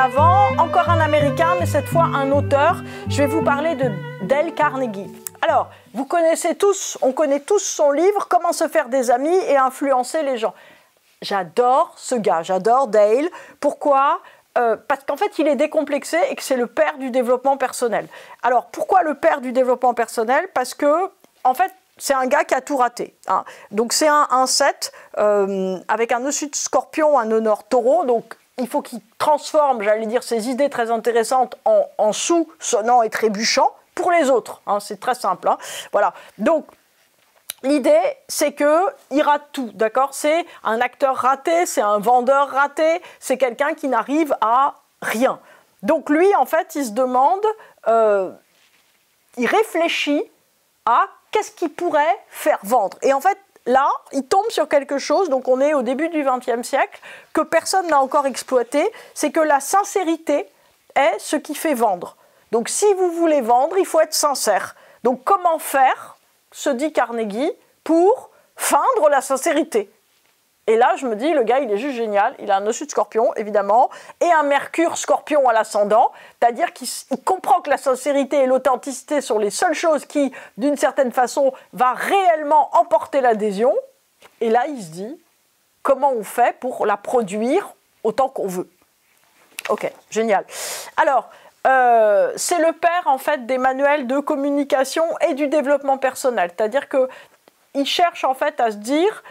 l'avant, encore un Américain, mais cette fois un auteur. Je vais vous parler de Dale Carnegie. Alors, vous connaissez tous, on connaît tous son livre « Comment se faire des amis et influencer les gens ». J'adore ce gars, j'adore Dale. Pourquoi ? Parce qu'en fait, il est décomplexé et que c'est le père du développement personnel. Alors, pourquoi le père du développement personnel ? Parce que, en fait, c'est un gars qui a tout raté. Hein. Donc, c'est un 7 avec un nœud sud scorpion, un nœud nord taureau. Donc, il faut qu'il transforme, j'allais dire, ses idées très intéressantes en sous sonnant et trébuchant pour les autres. Hein. C'est très simple. Hein. Voilà. Donc, l'idée, c'est qu'il rate tout, d'accord ? C'est un acteur raté, c'est un vendeur raté, c'est quelqu'un qui n'arrive à rien. Donc lui, en fait, il se demande, il réfléchit à qu'est-ce qui pourrait faire vendre. Et en fait, là, il tombe sur quelque chose, donc on est au début du XXe siècle, que personne n'a encore exploité, c'est que la sincérité est ce qui fait vendre. Donc si vous voulez vendre, il faut être sincère. Donc comment faire ? Se dit Carnegie, pour feindre la sincérité. Et là, je me dis, le gars, il est juste génial. Il a un nœud sud scorpion, évidemment, et un Mercure scorpion à l'ascendant. C'est-à-dire qu'il comprend que la sincérité et l'authenticité sont les seules choses qui, d'une certaine façon, va réellement emporter l'adhésion. Et là, il se dit, comment on fait pour la produire autant qu'on veut ? Ok, génial. Alors, c'est le père en fait des manuels de communication et du développement personnel, c'est-à-dire que il cherche en fait à se dire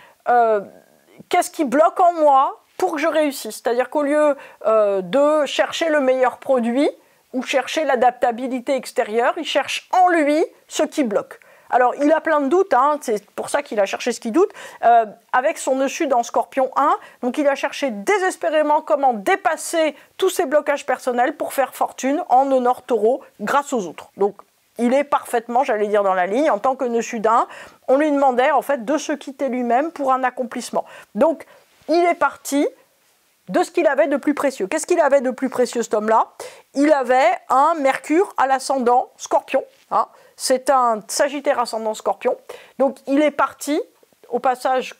qu'est-ce qui bloque en moi pour que je réussisse, c'est-à-dire qu'au lieu de chercher le meilleur produit ou chercher l'adaptabilité extérieure, il cherche en lui ce qui bloque. Alors, il a plein de doutes, hein, c'est pour ça qu'il a cherché ce qui doute, avec son nœud sud en Scorpion 1, donc il a cherché désespérément comment dépasser tous ses blocages personnels pour faire fortune en nœud nord taureau grâce aux autres. Donc, il est parfaitement, j'allais dire, dans la ligne. En tant que nœud sud 1, on lui demandait en fait de se quitter lui-même pour un accomplissement. Donc, il est parti de ce qu'il avait de plus précieux. Qu'est-ce qu'il avait de plus précieux, cet homme-là ? Il avait un Mercure à l'ascendant Scorpion, hein. C'est un Sagittaire ascendant Scorpion. Donc, il est parti, au passage,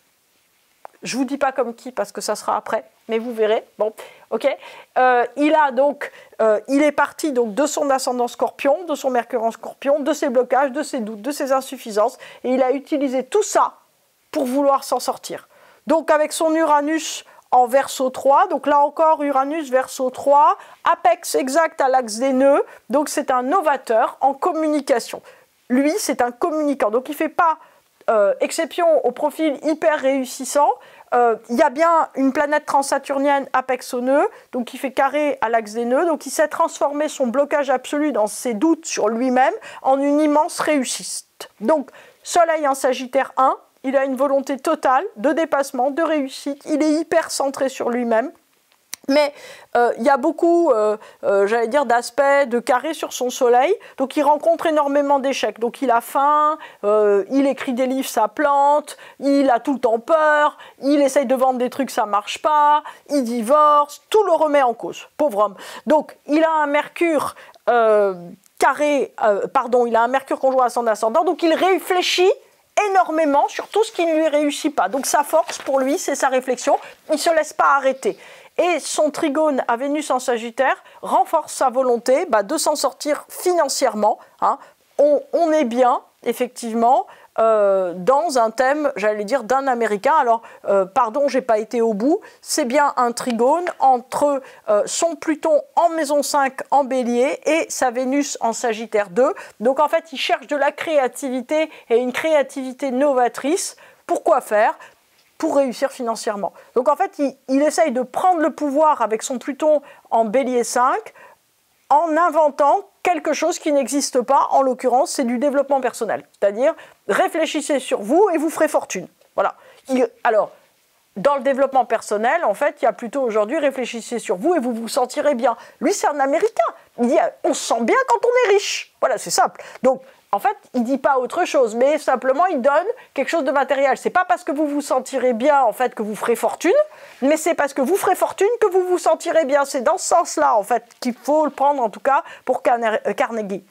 je ne vous dis pas comme qui, parce que ça sera après, mais vous verrez. Bon, ok. Il est parti donc, de son ascendant Scorpion, de son Mercure en Scorpion, de ses blocages, de ses doutes, de ses insuffisances, et il a utilisé tout ça pour vouloir s'en sortir. Donc, avec son Uranus en Verseau 3, donc là encore Uranus Verseau 3, apex exact à l'axe des nœuds, donc c'est un novateur en communication. Lui, c'est un communicant, donc il ne fait pas exception au profil hyper réussissant. Il y a bien une planète transsaturnienne apex au nœud, donc il fait carré à l'axe des nœuds, donc il sait transformer son blocage absolu dans ses doutes sur lui-même en une immense réussite. Donc, Soleil en Sagittaire 1, il a une volonté totale de dépassement, de réussite, il est hyper centré sur lui-même. Mais il y a beaucoup, j'allais dire, d'aspects de carré sur son soleil, donc il rencontre énormément d'échecs. Donc il a faim, il écrit des livres, ça plante, il a tout le temps peur, il essaye de vendre des trucs, ça marche pas, il divorce, tout le remet en cause, pauvre homme. Donc il a un Mercure il a un Mercure conjoint à son ascendant, donc il réfléchit énormément sur tout ce qui ne lui réussit pas. Donc sa force pour lui, c'est sa réflexion, il ne se laisse pas arrêter. Et son trigone à Vénus en Sagittaire renforce sa volonté de s'en sortir financièrement. Hein. On est bien, effectivement, dans un thème, j'allais dire, d'un Américain. Alors, pardon, je n'ai pas été au bout. C'est bien un trigone entre son Pluton en maison 5 en Bélier et sa Vénus en Sagittaire 2. Donc, en fait, il cherche de la créativité et une créativité novatrice. Pourquoi faire ? Pour réussir financièrement. Donc en fait, il essaye de prendre le pouvoir avec son Pluton en Bélier 5 en inventant quelque chose qui n'existe pas, en l'occurrence, c'est du développement personnel. C'est-à-dire, réfléchissez sur vous et vous ferez fortune. Voilà. Alors, dans le développement personnel, en fait, il y a plutôt aujourd'hui, réfléchissez sur vous et vous vous sentirez bien. Lui, c'est un Américain. Il dit, on se sent bien quand on est riche. Voilà, c'est simple. Donc, en fait, il ne dit pas autre chose, mais simplement, il donne quelque chose de matériel. Ce n'est pas parce que vous vous sentirez bien, en fait, que vous ferez fortune, mais c'est parce que vous ferez fortune que vous vous sentirez bien. C'est dans ce sens-là, en fait, qu'il faut le prendre, en tout cas, pour Carnegie.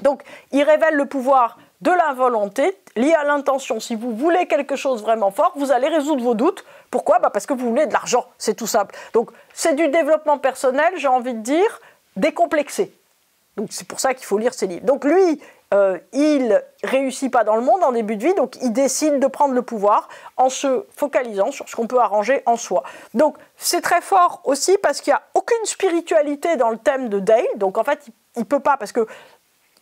Donc, il révèle le pouvoir de la volonté liée à l'intention. Si vous voulez quelque chose vraiment fort, vous allez résoudre vos doutes. Pourquoi? Parce que vous voulez de l'argent, c'est tout simple. Donc c'est du développement personnel, j'ai envie de dire, décomplexé. Donc c'est pour ça qu'il faut lire ces livres. Donc lui, il réussit pas dans le monde en début de vie, donc il décide de prendre le pouvoir en se focalisant sur ce qu'on peut arranger en soi. Donc c'est très fort aussi parce qu'il n'y a aucune spiritualité dans le thème de Dale, donc en fait il peut pas, parce que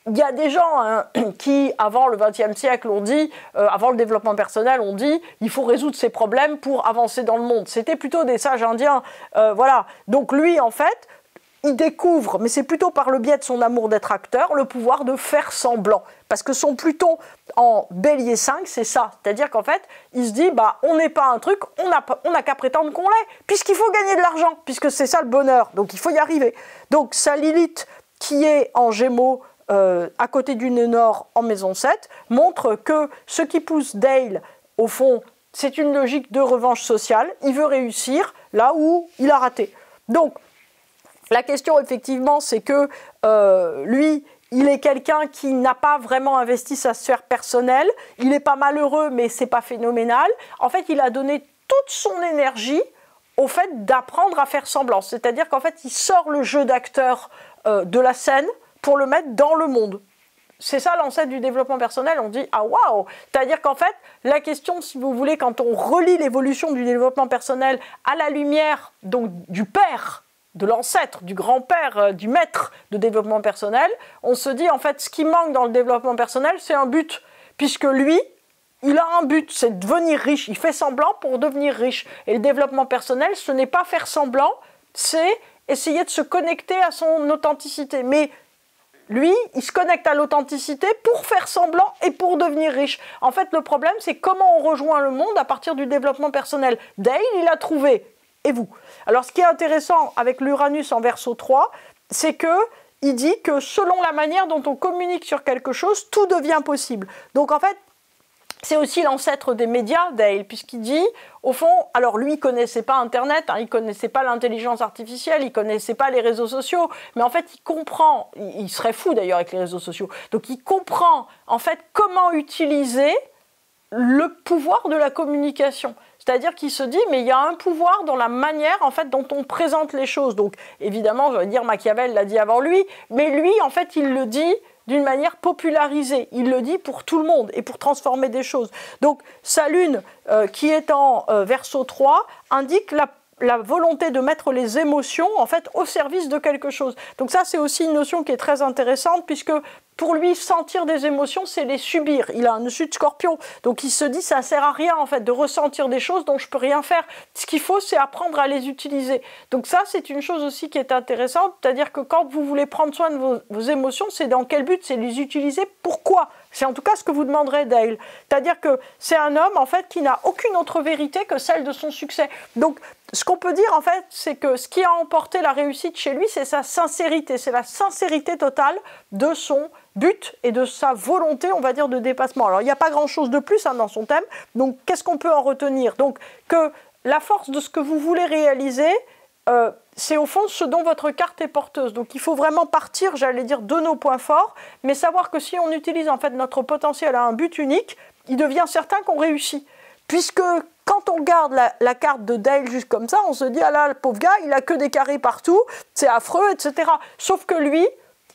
il y a des gens qui, avant le XXe siècle, ont dit, avant le développement personnel, ont dit il faut résoudre ces problèmes pour avancer dans le monde. C'était plutôt des sages indiens, voilà. Donc lui, en fait, il découvre, mais c'est plutôt par le biais de son amour d'être acteur, le pouvoir de faire semblant. Parce que son Pluton en Bélier 5, c'est ça. C'est-à-dire qu'en fait, il se dit, on n'est pas un truc, on n'a qu'à prétendre qu'on l'est, puisqu'il faut gagner de l'argent, puisque c'est ça le bonheur. Donc il faut y arriver. Donc sa Lilith, qui est en Gémeaux, à côté du nœud nord en maison 7, montre que ce qui pousse Dale, au fond, c'est une logique de revanche sociale. Il veut réussir là où il a raté. Donc, la question, effectivement, c'est que lui, il est quelqu'un qui n'a pas vraiment investi sa sphère personnelle. Il n'est pas malheureux, mais ce n'est pas phénoménal. En fait, il a donné toute son énergie au fait d'apprendre à faire semblant. C'est-à-dire qu'en fait, il sort le jeu d'acteur de la scène pour le mettre dans le monde. C'est ça l'ancêtre du développement personnel, on dit « Ah waouh !» C'est-à-dire qu'en fait, la question, si vous voulez, quand on relie l'évolution du développement personnel à la lumière donc, du père, de l'ancêtre, du grand-père, du maître de développement personnel, on se dit en fait, ce qui manque dans le développement personnel, c'est un but. Puisque lui, il a un but, c'est devenir riche. Il fait semblant pour devenir riche. Et le développement personnel, ce n'est pas faire semblant, c'est essayer de se connecter à son authenticité. Mais lui, il se connecte à l'authenticité pour faire semblant et pour devenir riche. En fait, le problème, c'est comment on rejoint le monde à partir du développement personnel. Dale, il a trouvé. Et vous? Alors, ce qui est intéressant avec l'Uranus en Verseau 3, c'est qu'il dit que selon la manière dont on communique sur quelque chose, tout devient possible. Donc, en fait, c'est aussi l'ancêtre des médias, Dale, puisqu'il dit, au fond, alors lui, il ne connaissait pas Internet, il ne connaissait pas l'intelligence artificielle, il ne connaissait pas les réseaux sociaux, mais en fait, il comprend, il serait fou d'ailleurs avec les réseaux sociaux, donc il comprend, en fait, comment utiliser le pouvoir de la communication. C'est-à-dire qu'il se dit, mais il y a un pouvoir dans la manière, en fait, dont on présente les choses. Donc, évidemment, je vais dire, Machiavel l'a dit avant lui, mais lui, en fait, il le dit d'une manière popularisée. Il le dit pour tout le monde et pour transformer des choses. Donc, sa lune, qui est en Verseau 3, indique la volonté de mettre les émotions, en fait, au service de quelque chose. Donc ça, c'est aussi une notion qui est très intéressante, puisque pour lui, sentir des émotions, c'est les subir. Il a un dessus de Scorpion, donc il se dit, ça ne sert à rien, en fait, de ressentir des choses dont je ne peux rien faire. Ce qu'il faut, c'est apprendre à les utiliser. Donc ça, c'est une chose aussi qui est intéressante, c'est-à-dire que quand vous voulez prendre soin de vos émotions, c'est dans quel but? C'est les utiliser. Pourquoi? C'est en tout cas ce que vous demanderez Dale. C'est-à-dire que c'est un homme, en fait, qui n'a aucune autre vérité que celle de son succès. Donc, ce qu'on peut dire, en fait, c'est que ce qui a emporté la réussite chez lui, c'est sa sincérité. C'est la sincérité totale de son but et de sa volonté, on va dire, de dépassement. Alors, il n'y a pas grand-chose de plus dans son thème. Donc, qu'est-ce qu'on peut en retenir? Donc, que la force de ce que vous voulez réaliser, c'est au fond ce dont votre carte est porteuse. Donc il faut vraiment partir, j'allais dire, de nos points forts, mais savoir que si on utilise en fait notre potentiel à un but unique, il devient certain qu'on réussit. Puisque quand on regarde la carte de Dale juste comme ça, on se dit, ah là, le pauvre gars, il a que des carrés partout, c'est affreux, etc. Sauf que lui,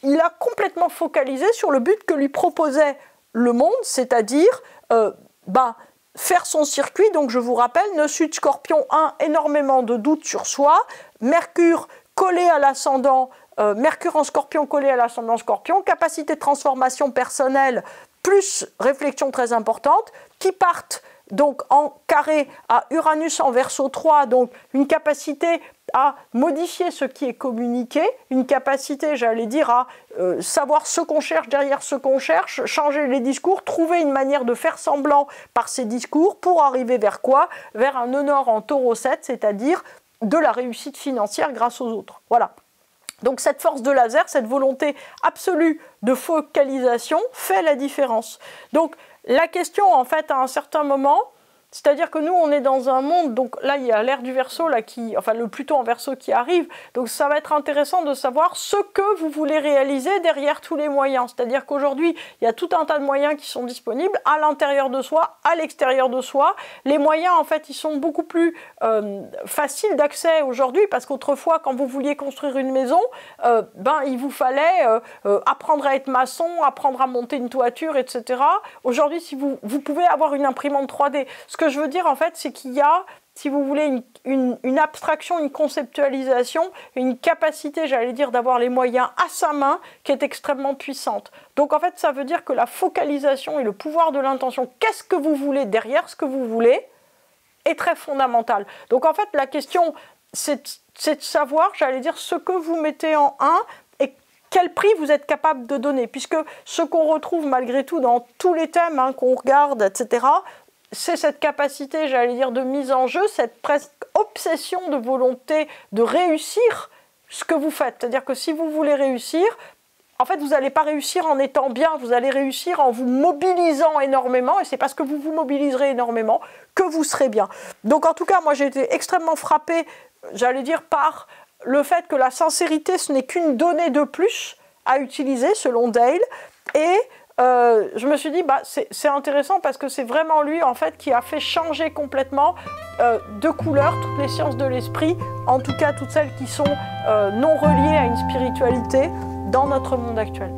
il a complètement focalisé sur le but que lui proposait le monde, c'est-à-dire, faire son circuit. Donc je vous rappelle, nœud sud Scorpion 1, énormément de doutes sur soi, Mercure collé à l'ascendant, Mercure en Scorpion collé à l'ascendant Scorpion, capacité de transformation personnelle plus réflexion très importante, qui partent donc en carré à Uranus en Verseau 3, donc une capacité à modifier ce qui est communiqué, une capacité, j'allais dire, à savoir ce qu'on cherche derrière ce qu'on cherche, changer les discours, trouver une manière de faire semblant par ces discours pour arriver vers quoi? Vers un nœud nord en Taureau 7, c'est-à-dire de la réussite financière grâce aux autres. Voilà. Donc cette force de laser, cette volonté absolue de focalisation fait la différence. Donc la question, en fait, à un certain moment, C'est-à-dire que nous, on est dans un monde, donc là, il y a l'ère du Verseau, là, enfin le Pluton en Verseau qui arrive, donc ça va être intéressant de savoir ce que vous voulez réaliser derrière tous les moyens. C'est-à-dire qu'aujourd'hui, il y a tout un tas de moyens qui sont disponibles à l'intérieur de soi, à l'extérieur de soi. Les moyens, en fait, ils sont beaucoup plus faciles d'accès aujourd'hui, parce qu'autrefois, quand vous vouliez construire une maison, il vous fallait apprendre à être maçon, apprendre à monter une toiture, etc. Aujourd'hui, si vous pouvez avoir une imprimante 3D. Ce que je veux dire, en fait, c'est qu'il y a, si vous voulez, une abstraction, une conceptualisation, une capacité, j'allais dire, d'avoir les moyens à sa main qui est extrêmement puissante. Donc, en fait, ça veut dire que la focalisation et le pouvoir de l'intention, qu'est-ce que vous voulez derrière ce que vous voulez, est très fondamental. Donc, en fait, la question, c'est de savoir, j'allais dire, ce que vous mettez en 1 et quel prix vous êtes capable de donner. Puisque ce qu'on retrouve malgré tout dans tous les thèmes qu'on regarde, etc., c'est cette capacité, j'allais dire, de mise en jeu, cette presque obsession de volonté de réussir ce que vous faites. C'est-à-dire que si vous voulez réussir, en fait, vous n'allez pas réussir en étant bien, vous allez réussir en vous mobilisant énormément, et c'est parce que vous vous mobiliserez énormément que vous serez bien. Donc en tout cas, moi j'ai été extrêmement frappée, j'allais dire, par le fait que la sincérité, ce n'est qu'une donnée de plus à utiliser, selon Dale, et je me suis dit, c'est intéressant parce que c'est vraiment lui, en fait, qui a fait changer complètement de couleur toutes les sciences de l'esprit, en tout cas toutes celles qui sont non reliées à une spiritualité dans notre monde actuel.